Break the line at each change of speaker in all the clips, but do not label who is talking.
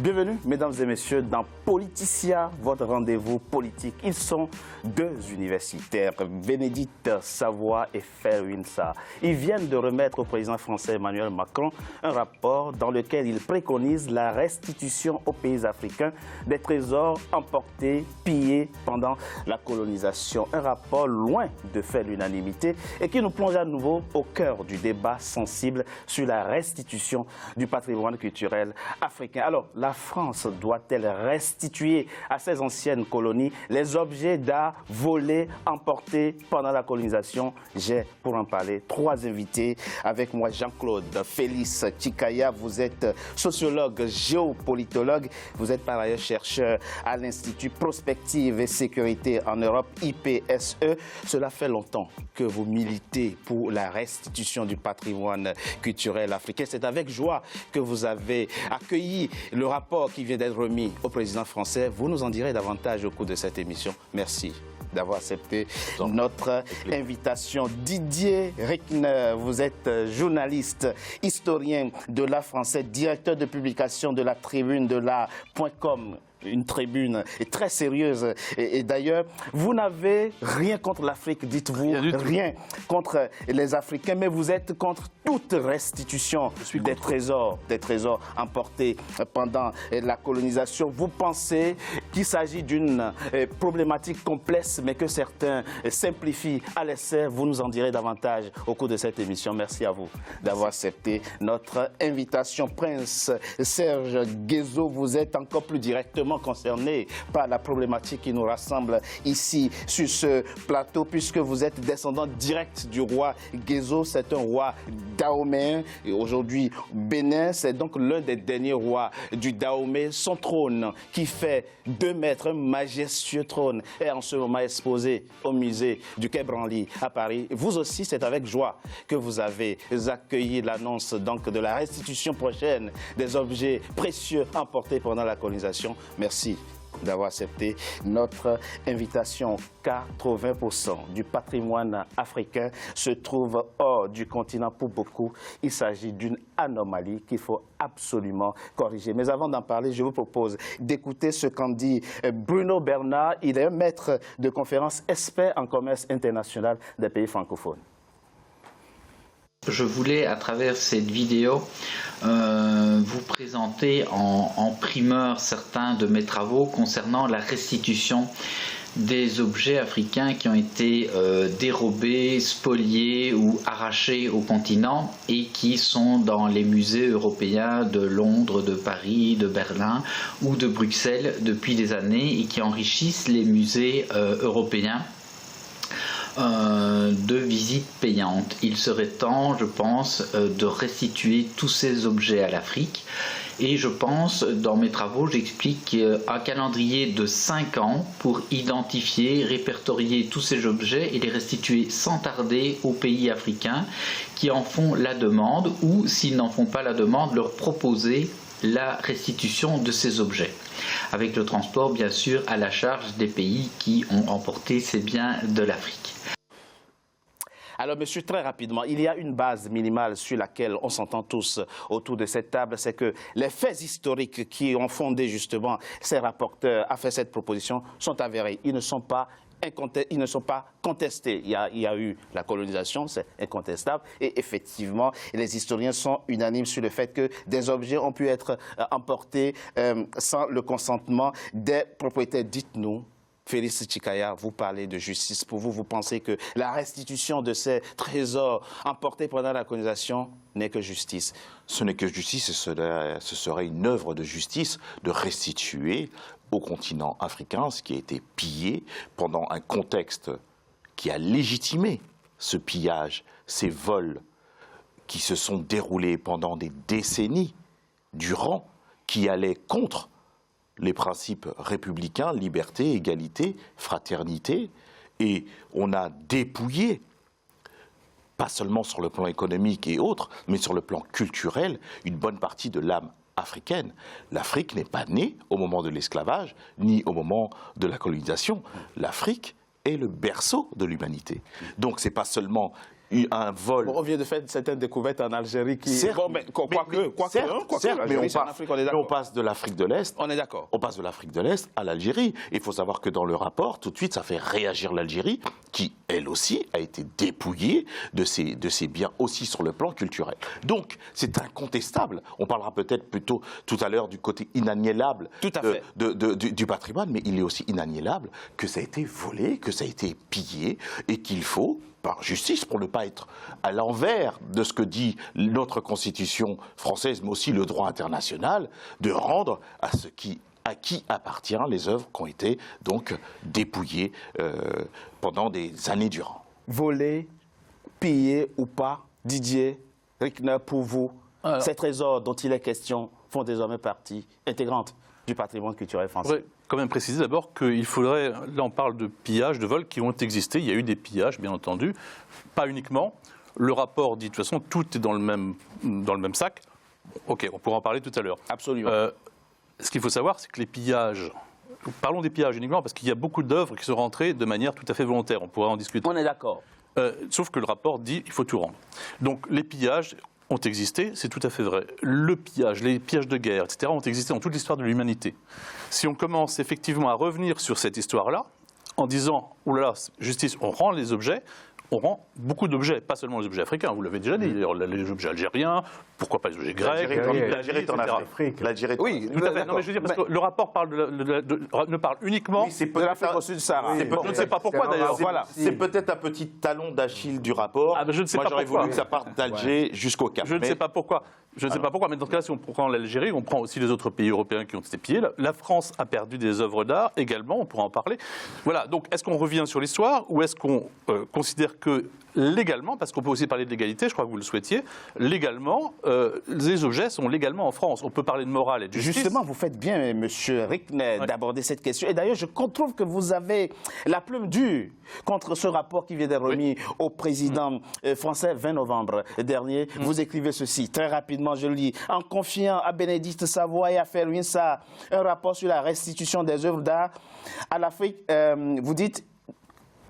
Bienvenue, mesdames et messieurs, dans Politicia, votre rendez-vous politique. Ils sont deux universitaires, Bénédicte Savoie et Felwine Sarr. Ils viennent de remettre au président français Emmanuel Macron un rapport dans lequel ils préconisent la restitution aux pays africains des trésors emportés, pillés pendant la colonisation. Un rapport loin de faire l'unanimité et qui nous plonge à nouveau au cœur du débat sensible sur la restitution du patrimoine culturel africain. Alors, la France doit-elle restituer à ses anciennes colonies les objets d'art volés, emportés pendant la colonisation? J'ai, pour en parler, trois invités. Avec moi, Jean-Claude Félix Chikaya. Vous êtes sociologue, géopolitologue. Vous êtes par ailleurs chercheur à l'Institut Prospective et Sécurité en Europe, IPSE. Cela fait longtemps que vous militez pour la restitution du patrimoine culturel africain. C'est avec joie que vous avez accueilli le rapport qui vient d'être remis au président français. Vous nous en direz davantage au cours de cette émission. Merci d'avoir accepté notre invitation. Didier Rickner, vous êtes journaliste, historien de l'art français, directeur de publication de la tribune de l'art.com. Une tribune très sérieuse. Et d'ailleurs, vous n'avez rien contre l'Afrique, dites-vous, rien contre les Africains, mais vous êtes contre toute restitution des trésors emportés pendant la colonisation. Vous pensez qu'il s'agit d'une problématique complexe, mais que certains simplifient à l'essai. Vous nous en direz davantage au cours de cette émission. Merci à vous d'avoir accepté notre invitation. Prince Serge Guézo, vous êtes encore plus directement concerné par la problématique qui nous rassemble ici sur ce plateau, puisque vous êtes descendant direct du roi Guézo. C'est un roi dahoméen et aujourd'hui Bénin. C'est donc l'un des derniers rois du Dahomey. Son trône, qui fait 2 mètres, un majestueux trône, est en ce moment exposé au musée du Quai Branly à Paris. Vous aussi, c'est avec joie que vous avez accueilli l'annonce donc de la restitution prochaine des objets précieux emportés pendant la colonisation. Merci d'avoir accepté notre invitation. 80% du patrimoine africain se trouve hors du continent. Pour beaucoup, il s'agit d'une anomalie qu'il faut absolument corriger. Mais avant d'en parler, je vous propose d'écouter ce qu'en dit Bruno Bernard. Il est un maître de conférence expert en commerce international des pays francophones.
Je voulais, à travers cette vidéo, vous présenter en primeur certains de mes travaux concernant la restitution des objets africains qui ont été dérobés, spoliés ou arrachés au continent et qui sont dans les musées européens de Londres, de Paris, de Berlin ou de Bruxelles depuis des années et qui enrichissent les musées européens de visites payantes. Il serait temps, je pense, de restituer tous ces objets à l'Afrique. Et je pense, dans mes travaux, j'explique un calendrier de 5 ans pour identifier, répertorier tous ces objets et les restituer sans tarder aux pays africains qui en font la demande ou, s'ils n'en font pas la demande, leur proposer la restitution de ces objets, avec le transport bien sûr à la charge des pays qui ont emporté ces biens de l'Afrique.
Alors, monsieur, très rapidement, il y a une base minimale sur laquelle on s'entend tous autour de cette table, c'est que les faits historiques qui ont fondé justement ces rapporteurs à faire cette proposition sont avérés. Ils ne sont pas contestés. Il y a eu la colonisation, c'est incontestable. Et effectivement, les historiens sont unanimes sur le fait que des objets ont pu être emportés sans le consentement des propriétaires. Dites-nous, Félix Chikaya, vous parlez de justice. Pour vous, vous pensez que la restitution de ces trésors emportés pendant la colonisation n'est que justice?
Ce n'est que justice, ce serait une œuvre de justice de restituer au continent africain ce qui a été pillé pendant un contexte qui a légitimé ce pillage, ces vols qui se sont déroulés pendant des décennies durant, qui allaient contre les principes républicains, liberté, égalité, fraternité, et on a dépouillé, pas seulement sur le plan économique et autres, mais sur le plan culturel, une bonne partie de l'âme africaine. L'Afrique n'est pas née au moment de l'esclavage, ni au moment de la colonisation. L'Afrique est le berceau de l'humanité. Donc ce n'est pas seulement un vol.
Bon, on vient de faire certaines découvertes en Algérie qui...
Certes,
bon, mais
on passe de l'Afrique de l'Est.
On est d'accord.
On passe de l'Afrique de l'Est à l'Algérie. Il faut savoir que dans le rapport, tout de suite, ça fait réagir l'Algérie, qui, elle aussi, a été dépouillée de ses biens aussi sur le plan culturel. Donc, c'est incontestable. On parlera peut-être plutôt tout à l'heure du côté inaliénable du patrimoine, mais il est aussi inaliénable que ça a été volé, que ça a été pillé, et qu'il faut, par justice, pour ne pas être à l'envers de ce que dit notre Constitution française, mais aussi le droit international, de rendre à qui appartient les œuvres qui ont été donc dépouillées pendant des années durant.
Volé, pillé ou pas, Didier Rickner, pour vous, ces trésors dont il est question font désormais partie intégrante du patrimoine culturel français.
Je voudrais quand même préciser d'abord qu'il faudrait, là on parle de pillages, de vols qui ont existé, il y a eu des pillages bien entendu, pas uniquement. Le rapport dit de toute façon tout est dans le même sac. Ok, on pourra en parler tout à l'heure.
Absolument.
Ce qu'il faut savoir, c'est que les pillages, parlons des pillages uniquement parce qu'il y a beaucoup d'œuvres qui sont rentrées de manière tout à fait volontaire, on pourra en discuter.
On est d'accord.
Sauf que le rapport dit qu'il faut tout rendre. Donc les pillages ont existé, c'est tout à fait vrai. Le pillage, les pillages de guerre, etc., ont existé dans toute l'histoire de l'humanité. Si on commence effectivement à revenir sur cette histoire-là, en disant « oulala, justice, on rend les objets », on rend beaucoup d'objets, pas seulement les objets africains, vous l'avez déjà dit, d'ailleurs, les objets algériens, pourquoi pas les objets grecs,
L'Algérie est en Afrique.
Oui, tout à fait. Non, mais je veux dire, parce que le rapport ne parle uniquement
de l'Afrique au sud du Sahara.
Je ne sais pas pourquoi, d'ailleurs.
Voilà. C'est peut-être un petit talon d'Achille du rapport.
Je ne sais
Moi,
pas
j'aurais
pourquoi.
voulu que ça parte d'Alger jusqu'au Cap.
Je ne sais pas pourquoi. Je ne sais pas pourquoi, mais dans ce cas-là, si on prend l'Algérie, on prend aussi les autres pays européens qui ont été pillés. La France a perdu des œuvres d'art également, on pourra en parler. Voilà, donc est-ce qu'on revient sur l'histoire ou est-ce qu'on considère que légalement, parce qu'on peut aussi parler de légalité, je crois que vous le souhaitiez, légalement, les objets sont légalement en France. On peut parler de morale et de justice.
Justement, vous faites bien, M. Rickner, d'aborder cette question. Et d'ailleurs, je trouve que vous avez la plume dure contre ce rapport qui vient d'être remis au président français 20 novembre dernier. Vous écrivez ceci, très rapidement, je le lis. En confiant à Bénédicte Savoy et à Felwine Sarr un rapport sur la restitution des œuvres d'art à l'Afrique, vous dites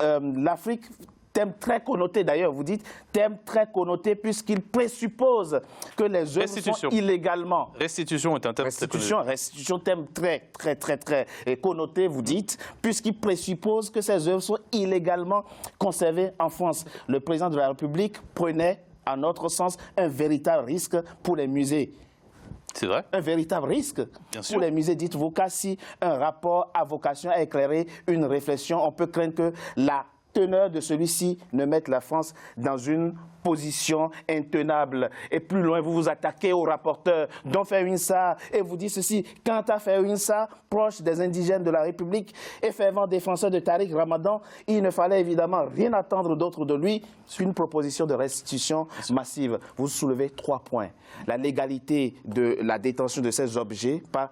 l'Afrique... Thème très connoté d'ailleurs, vous dites thème très connoté puisqu'il présuppose que les œuvres sont illégalement.
Restitution est un thème
restitution, thème très connoté, vous dites, puisqu'il présuppose que ces œuvres sont illégalement conservées en France. Le président de la République prenait, à notre sens, un véritable risque pour les musées.
C'est vrai.
Un véritable risque pour les musées, dites-vous, car si un rapport a vocation à éclairer une réflexion, on peut craindre que la teneur de celui-ci ne mette la France dans une position intenable. Et plus loin, vous vous attaquez au rapporteur dont Felwine Sarr et vous dites ceci. Quant à Felwine Sarr, proche des indigènes de la République et fervent défenseur de Tariq Ramadan, il ne fallait évidemment rien attendre d'autre de lui qu'une proposition de restitution massive. Vous soulevez 3 points. La légalité de la détention de ces objets par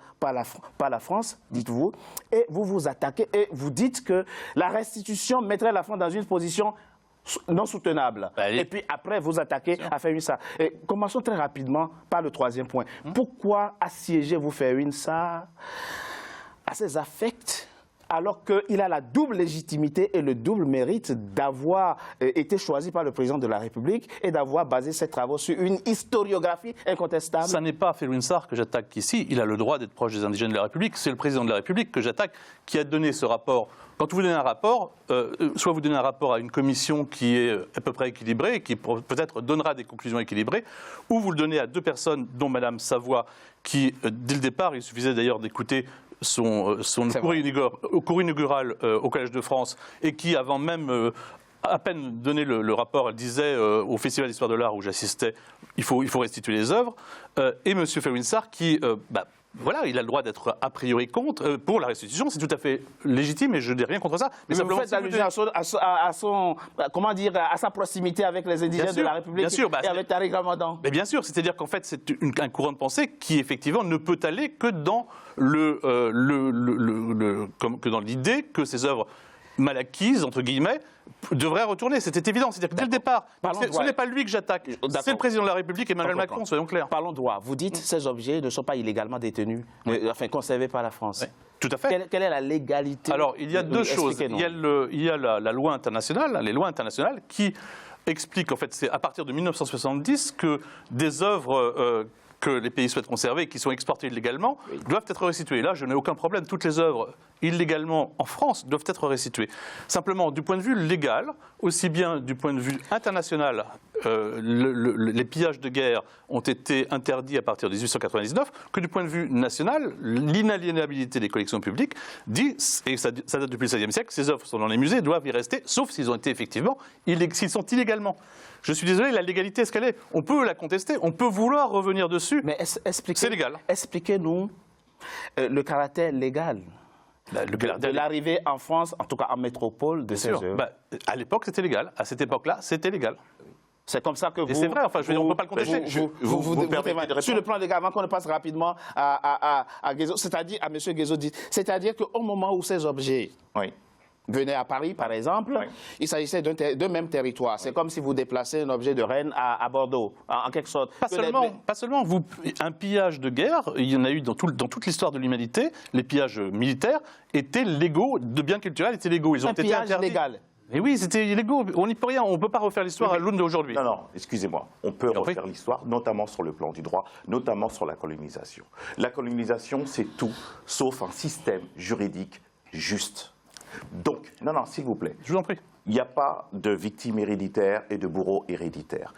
la France, dites-vous, et vous vous attaquez et vous dites que la restitution mettrait la France dans une position non soutenable. Et puis après, vous attaquez à Felwine Sarr. Commençons très rapidement par le 3e point. Pourquoi assiégez-vous Felwine Sarr à ses affects alors qu'il a la double légitimité et le double mérite d'avoir été choisi par le président de la République et d'avoir basé ses travaux sur une historiographie incontestable?
Ça n'est pas Felwine Sarr que j'attaque ici. Il a le droit d'être proche des indigènes de la République. C'est le président de la République que j'attaque, qui a donné ce rapport. Quand vous donnez un rapport, soit vous donnez un rapport à une commission qui est à peu près équilibrée, qui peut-être donnera des conclusions équilibrées, ou vous le donnez à 2 personnes, dont Mme Savoy, qui, dès le départ, il suffisait d'ailleurs d'écouter son cours inaugural au Collège de France, et qui, avant même à peine donné le rapport, elle disait au Festival d'Histoire de l'Art où j'assistais, il faut restituer les œuvres, et M. Felwine Sarr qui... voilà, il a le droit d'être a priori contre, pour la restitution, c'est tout à fait légitime et je n'ai rien contre ça.
Mais vous faites allusion à sa proximité avec les indigènes de la République et avec Tariq Ramadan.
Mais bien sûr, c'est-à-dire qu'en fait, c'est un courant de pensée qui effectivement ne peut aller que dans l'idée que ces œuvres mal acquises, entre guillemets, devraient retourner. C'était évident. C'est-à-dire que dès le départ, ce n'est pas lui que j'attaque, c'est le président de la République, Emmanuel Macron, soyons clairs.
Parlons droit. Vous dites que ces objets ne sont pas illégalement détenus, enfin conservés par la France.
Oui. Tout à fait.
Quelle est la légalité?
Alors, il y a 2 choses. Il y a la loi internationale, les lois internationales qui explique, en fait, c'est à partir de 1970 que des œuvres que les pays souhaitent conserver et qui sont exportées illégalement doivent être restituées. Là, je n'ai aucun problème. Toutes les œuvres illégalement en France doivent être restituées. Simplement, du point de vue légal, aussi bien du point de vue international, les pillages de guerre ont été interdits à partir de 1899, que du point de vue national, l'inaliénabilité des collections publiques dit, et ça date depuis le XVIe siècle, ces œuvres sont dans les musées, doivent y rester, sauf s'ils ont été effectivement, s'ils sont illégalement. Je suis désolé, la légalité, est-ce qu'elle est? On peut la contester, on peut vouloir revenir dessus,
mais
c'est légal.
Expliquez-nous le caractère légal de l'arrivée en France, en tout cas en métropole, de ces œuvres.
À l'époque, c'était légal. À cette époque-là, c'était légal.
C'est comme ça que vous...
Et c'est vrai, enfin, je veux dire, on ne peut pas le contester.
Vous permettez de sur le plan légal, avant qu'on ne passe rapidement à Guézo, c'est-à-dire à M. Guézo, c'est-à-dire qu'au moment où ces objets...
Oui.
Venez à Paris, par exemple, il s'agissait d'un même territoire. C'est comme si vous déplacez un objet de Rennes à Bordeaux, en quelque sorte.
Pas seulement. Un pillage de guerre, il y en a eu dans toute l'histoire de l'humanité, les pillages militaires étaient légaux, de biens culturels étaient légaux. Ils ont été interdits.
Un pillage légal.
Et oui, c'était illégaux. On n'y peut rien. On ne peut pas refaire l'histoire à l'aune d'aujourd'hui.
Non, excusez-moi. On peut refaire l'histoire, notamment sur le plan du droit, notamment sur la colonisation. La colonisation, c'est tout, sauf un système juridique juste. Donc, non, s'il vous plaît.
Je vous en prie.
Il n'y a pas de victime héréditaire et de bourreau héréditaire.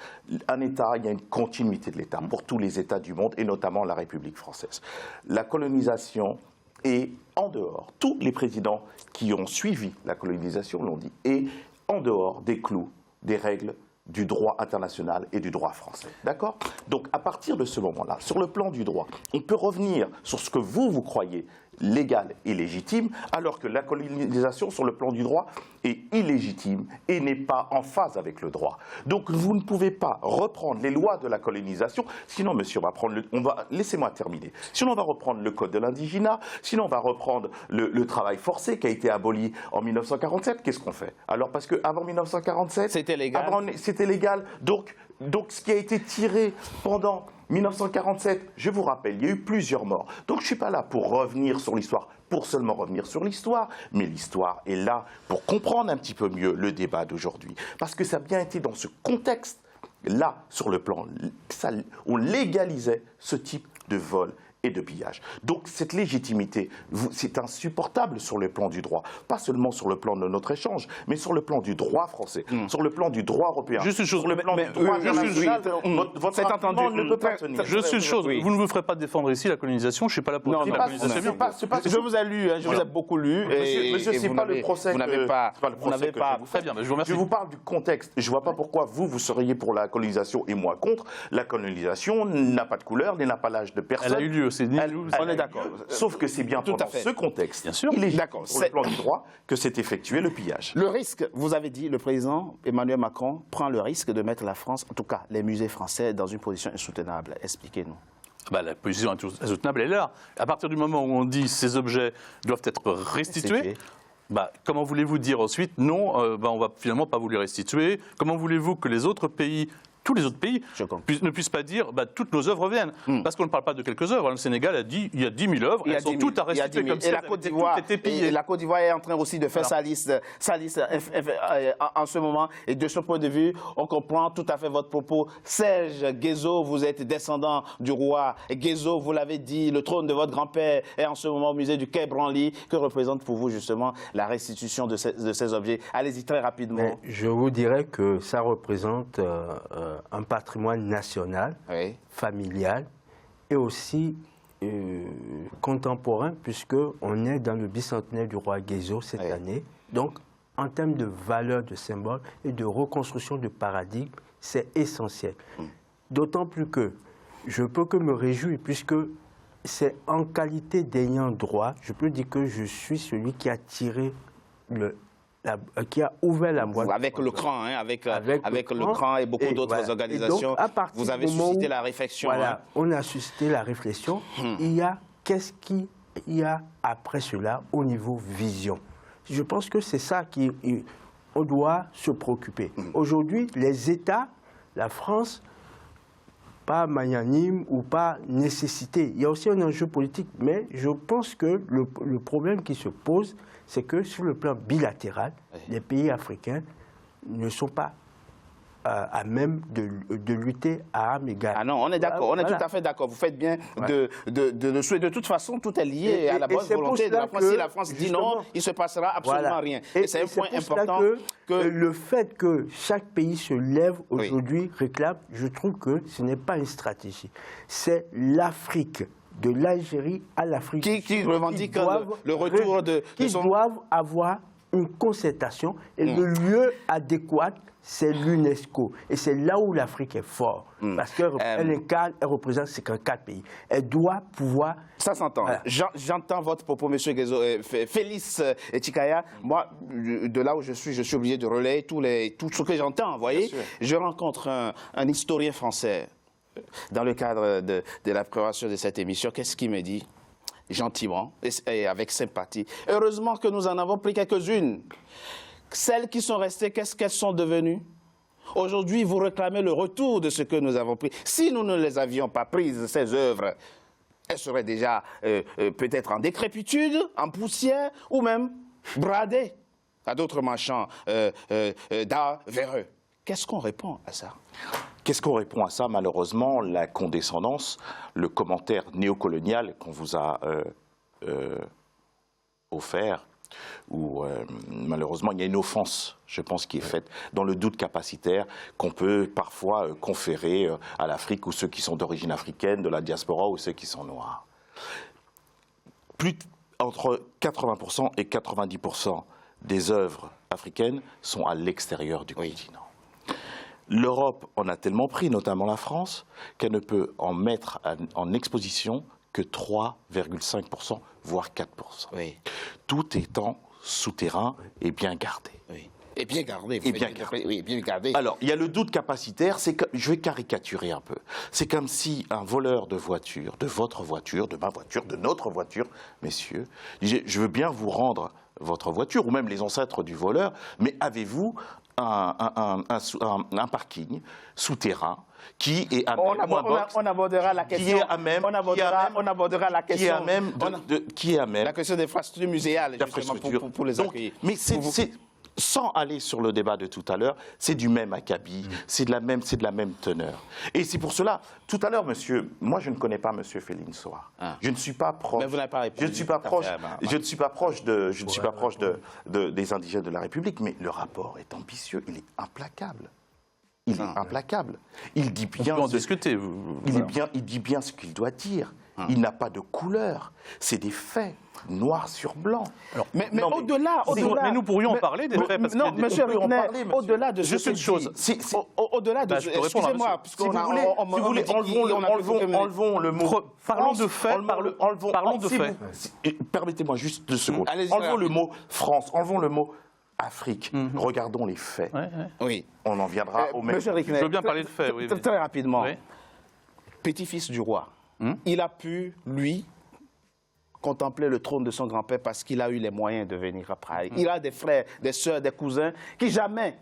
Un État, il y a une continuité de l'État pour tous les États du monde et notamment la République française. La colonisation est en dehors, tous les présidents qui ont suivi la colonisation l'ont dit, et en dehors des clous, des règles du droit international et du droit français. D'accord? Donc, à partir de ce moment-là, sur le plan du droit, on peut revenir sur ce que vous croyez légal et légitime, alors que la colonisation, sur le plan du droit, est illégitime et n'est pas en phase avec le droit. Donc vous ne pouvez pas reprendre les lois de la colonisation, sinon, monsieur, laissez-moi terminer. Sinon, on va reprendre le code de l'indigenat, sinon, on va reprendre le travail forcé qui a été aboli en 1947. Qu'est-ce qu'on fait? Alors, parce qu'avant 1947,
c'était légal.
C'était légal. Donc, ce qui a été tiré pendant 1947, je vous rappelle, il y a eu plusieurs morts. Donc je ne suis pas là pour revenir sur l'histoire, pour seulement revenir sur l'histoire, mais l'histoire est là pour comprendre un petit peu mieux le débat d'aujourd'hui. Parce que ça a bien été dans ce contexte-là, sur le plan, on légalisait ce type de vol et de pillage. Donc cette légitimité, c'est insupportable sur le plan du droit. Pas seulement sur le plan de notre échange, mais sur le plan du droit français, sur le plan du droit européen.
Juste une chose,
sur le plan du droit international, votre argument ne peut pas tenir.
Juste une chose, vous ne vous ferez pas défendre ici la colonisation, je ne suis pas là pour dire la colonisation.
Je vous ai lu, je vous ai beaucoup lu.
Monsieur, ce n'est pas le procès.
Vous n'avez pas.
Très bien, je vous remercie.
Je vous parle du contexte. Je ne vois pas pourquoi vous seriez pour la colonisation et moi contre. La colonisation n'a pas de couleur, n'a pas l'âge de personne.
Elle a eu lieu.
On est d'accord.
Sauf que c'est bien pendant ce contexte,
bien sûr,
il est d'accord, sur le plan du droit, que s'est effectué le pillage.
Le risque, vous avez dit, le président Emmanuel Macron prend le risque de mettre la France, en tout cas les musées français, dans une position insoutenable. Expliquez-nous.
La position insoutenable est là. À partir du moment où on dit ces objets doivent être restitués, comment voulez-vous dire ensuite non, on ne va finalement pas vous les restituer? Comment voulez-vous que les autres pays, tous les autres pays ne puissent pas dire toutes nos œuvres viennent. Parce qu'on ne parle pas de quelques œuvres. Le Sénégal a dit il y a 10 000 œuvres, elles sont toutes à restituer comme si elles avaient toutes été pillées.
Et la Côte d'Ivoire est en train aussi de faire sa liste en ce moment. Et de ce point de vue, on comprend tout à fait votre propos. Serge Guézo, vous êtes descendant du roi. Guézo, vous l'avez dit, le trône de votre grand-père est en ce moment au musée du Quai Branly. Que représente pour vous justement la restitution de ces objets? Allez-y très rapidement.
Mais je vous dirais que ça représente un patrimoine national, familial et aussi contemporain, puisqu'on est dans le bicentenaire du roi Guézo cette année. Donc, en termes de valeur de symbole et de reconstruction de paradigme, c'est essentiel. D'autant plus que je peux que me réjouir, puisque c'est en qualité d'ayant droit, je peux dire que je suis celui qui a tiré qui a ouvert la boîte.
Avec le CRAN, avec le CRAN et beaucoup d'autres organisations, donc, vous avez suscité la réflexion.
Voilà, on a suscité la réflexion. Il y a qu'est-ce qu'il y a après cela au niveau vision. Je pense que c'est ça qu'on doit se préoccuper. Aujourd'hui, les États, la France, pas magnanime ou pas nécessité. Il y a aussi un enjeu politique, mais je pense que le problème qui se pose, c'est que sur le plan bilatéral, les pays africains ne sont pas à même de lutter à armes égales.
Ah non, on est d'accord, on est
Voilà.
tout à fait d'accord. Vous faites bien de le souhaiter. De toute façon, tout est lié à la bonne
c'est pour
volonté de
cela
la France.
que,
Si la France dit non,
justement,
il ne se passera absolument
voilà.
rien. Et c'est un point
pour cela
important
que le fait que chaque pays se lève
Oui.
aujourd'hui, réclame, je trouve que ce n'est pas une stratégie. C'est l'Afrique, de l'Algérie à l'Afrique.
Qui revendique
doivent
le retour de
Qui
son...
doivent avoir une concertation et le lieu adéquat, c'est l'UNESCO. Et c'est là où l'Afrique est forte. Parce qu'elle incarne, elle représente 54 pays. Elle doit pouvoir...
Ça s'entend.
Voilà.
J'entends votre propos, M. Félix Tchikaya. Moi, de là où je suis obligé de relayer tout ce que j'entends. Vous voyez, je rencontre un historien français dans le cadre de la préparation de cette émission. Qu'est-ce qu'il me dit? Gentiment et avec sympathie. Heureusement que nous en avons pris quelques-unes. Celles qui sont restées, qu'est-ce qu'elles sont devenues? Aujourd'hui, vous réclamez le retour de ce que nous avons pris. Si nous ne les avions pas prises, ces œuvres, elles seraient déjà peut-être en décrépitude, en poussière, ou même bradées à d'autres marchands d'art véreux. Qu'est-ce qu'on répond à ça?
Qu'est-ce qu'on répond à ça? Malheureusement, la condescendance, le commentaire néocolonial qu'on vous a offert, où malheureusement il y a une offense, je pense, qui est faite dans le doute capacitaire qu'on peut parfois conférer à l'Afrique ou ceux qui sont d'origine africaine, de la diaspora ou ceux qui sont noirs. Entre 80% et 90% des œuvres africaines sont à l'extérieur du continent. L'Europe en a tellement pris, notamment la France, qu'elle ne peut en mettre en exposition que 3,5%, voire 4%.
Oui.
Tout étant souterrain et bien gardé.
Oui. Et bien gardé.
Et bien gardé.
Oui, bien gardé.
Alors, il y a le doute capacitaire, je vais caricaturer un peu. C'est comme si un voleur de voiture, de votre voiture, de ma voiture, de notre voiture, messieurs, disait, je veux bien vous rendre votre voiture, ou même les ancêtres du voleur, mais avez-vous un parking souterrain qui est à même,
on abordera la question. On abordera la question.
Qui est à même
la question des infrastructures muséales, justement, pour les accueillir.
Mais c'est sans aller sur le débat de tout à l'heure, c'est du même acabit, c'est de la même teneur. Et c'est pour cela, tout à l'heure, monsieur, moi je ne connais pas monsieur Félix Soar. Je ne suis pas proche.
Mais vous n'avez pas répondu.
Je ne suis pas proche des indigènes de la République, mais le rapport est ambitieux, il est implacable. Il est implacable. Il dit bien.
On peut en discuter.
Il dit bien ce qu'il doit dire. Il n'a pas de couleur. C'est des faits, noir sur blanc.
Alors, mais au-delà.
Mais nous pourrions en parler des faits. Parce
non,
que
monsieur Rickner, au-delà de
juste une chose.
Au-delà de. Excusez-moi,
si vous voulez, enlevons le mot.
Parlons de faits. Parlons de faits.
Permettez-moi juste 2 secondes. Enlevons le mot France, enlevons le mot Afrique. Regardons les faits.
Oui.
On en viendra au même.
Monsieur Rickner,
Je veux bien parler de faits.
Très rapidement.
Oui.
Petit-fils du roi. Il a pu, lui, contempler le trône de son grand-père parce qu'il a eu les moyens de venir après. Il a des frères, des sœurs, des cousins qui jamais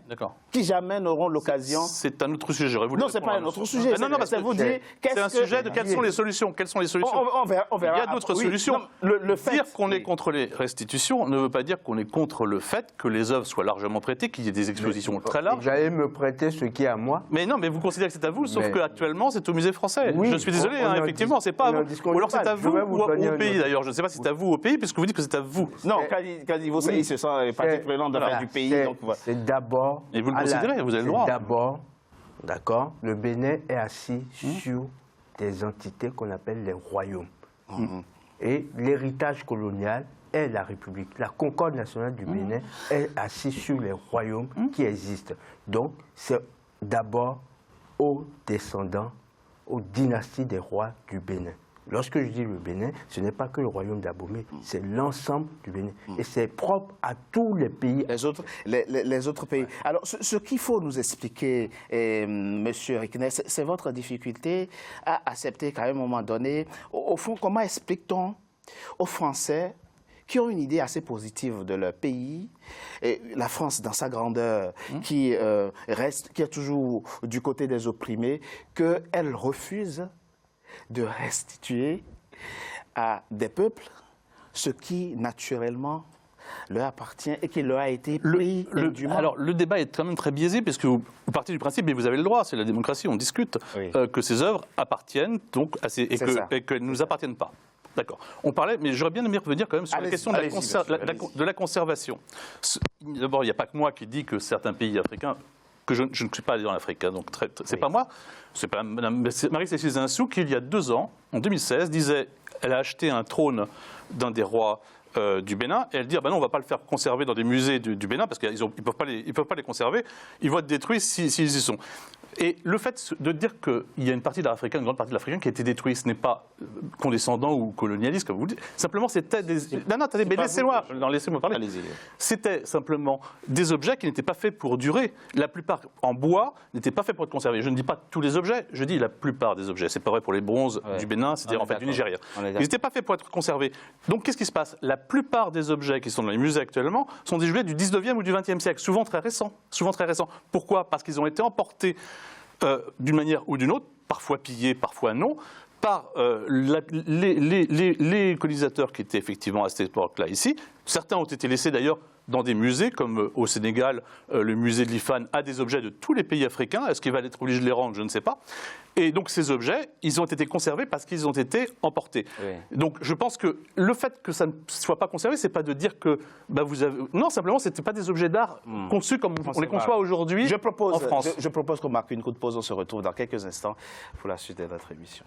n'auront l'occasion.
C'est un autre sujet. J'aurais voulu.
Non, c'est pas un autre sujet.
Non, parce que
vous dire.
C'est un sujet de quelles sont les solutions. Quelles sont les solutions?
On verra.
Il y a d'autres solutions.
Le fait,
dire qu'on est contre les restitutions ne veut pas dire qu'on est contre le fait que les œuvres soient largement prêtées, qu'il y ait des expositions très larges.
J'allais me prêter ce qui est à moi.
Mais non, mais vous considérez que c'est à vous, sauf qu'actuellement c'est au musée français.
Oui,
je suis désolé, effectivement, c'est pas à vous. Ou alors c'est à vous ou au pays d'ailleurs. Je ne sais pas si c'est à vous ou au pays, puisque vous dites que c'est à vous.
Non, Kadi Vossaï se sent partie prenante de l'affaire du pays.
C'est d'abord.
Et vous le considérez, vous avez le droit.
D'abord, d'accord, le Bénin est assis sur des entités qu'on appelle les royaumes. Et l'héritage colonial est la République. La concorde nationale du Bénin est assise sur les royaumes qui existent. Donc, c'est d'abord aux descendants, aux dynasties des rois du Bénin. Lorsque je dis le Bénin, ce n'est pas que le royaume d'Abomey, c'est l'ensemble du Bénin. Et c'est propre à tous les pays.
Les autres pays. Alors, ce qu'il faut nous expliquer, Monsieur Rickner, c'est votre difficulté à accepter qu'à un moment donné, au fond, comment explique-t-on aux Français qui ont une idée assez positive de leur pays, et la France dans sa grandeur, qui est toujours du côté des opprimés, qu'elle refuse de restituer à des peuples ce qui, naturellement, leur appartient et qui leur a été pris indûment.
Alors, le débat est quand même très biaisé, parce que vous partez du principe, mais vous avez le droit, c'est la démocratie, on discute,
Oui.
que ces œuvres appartiennent donc et qu'elles ne nous appartiennent pas. D'accord. On parlait, mais j'aurais bien aimé revenir quand même sur la question de la conservation. D'abord, il n'y a pas que moi qui dis que certains pays africains, que je ne suis pas allé dans l'Afrique, hein, donc c'est pas moi, c'est pas Marie-Cécile Zinsou qui, il y a 2 ans, en 2016, disait, elle a acheté un trône d'un des rois du Bénin, et elle dit, ah ben non, on ne va pas le faire conserver dans des musées du Bénin, parce qu'ils ne peuvent pas les conserver, ils vont être détruits s'ils y sont. Et le fait de dire qu'il y a une partie de l'Africain, une grande partie de l'Africain qui a été détruite, ce n'est pas condescendant ou colonialiste, comme vous le dites. Simplement, c'était des... Non, attendez, mais laissez-moi parler.
Allez-y.
C'était simplement des objets qui n'étaient pas faits pour durer. La plupart, en bois, n'étaient pas faits pour être conservés. Je ne dis pas tous les objets, je dis la plupart des objets. C'est pas vrai pour les bronzes du Bénin, c'est-à-dire en fait du Nigeria. Ils n'étaient pas faits pour être conservés. Donc, qu'est-ce qui se passe? La plupart des objets qui sont dans les musées actuellement sont des objets du 19e ou du 20e siècle, souvent très récents. Pourquoi? Parce qu'ils ont été emportés d'une manière ou d'une autre, parfois pillés, parfois non, par les colonisateurs qui étaient effectivement à cette époque-là ici. Certains ont été laissés d'ailleurs dans des musées, comme au Sénégal, le musée de l'IFAN a des objets de tous les pays africains. Est-ce qu'il va être obligé de les rendre? Je ne sais pas. Et donc ces objets, ils ont été conservés parce qu'ils ont été emportés. Oui. Donc je pense que le fait que ça ne soit pas conservé, c'est pas de dire que vous avez... Non, simplement, c'était pas des objets d'art conçus comme on les conçoit aujourd'hui en France.
Je propose qu'on marque une courte pause. On se retrouve dans quelques instants pour la suite de notre émission.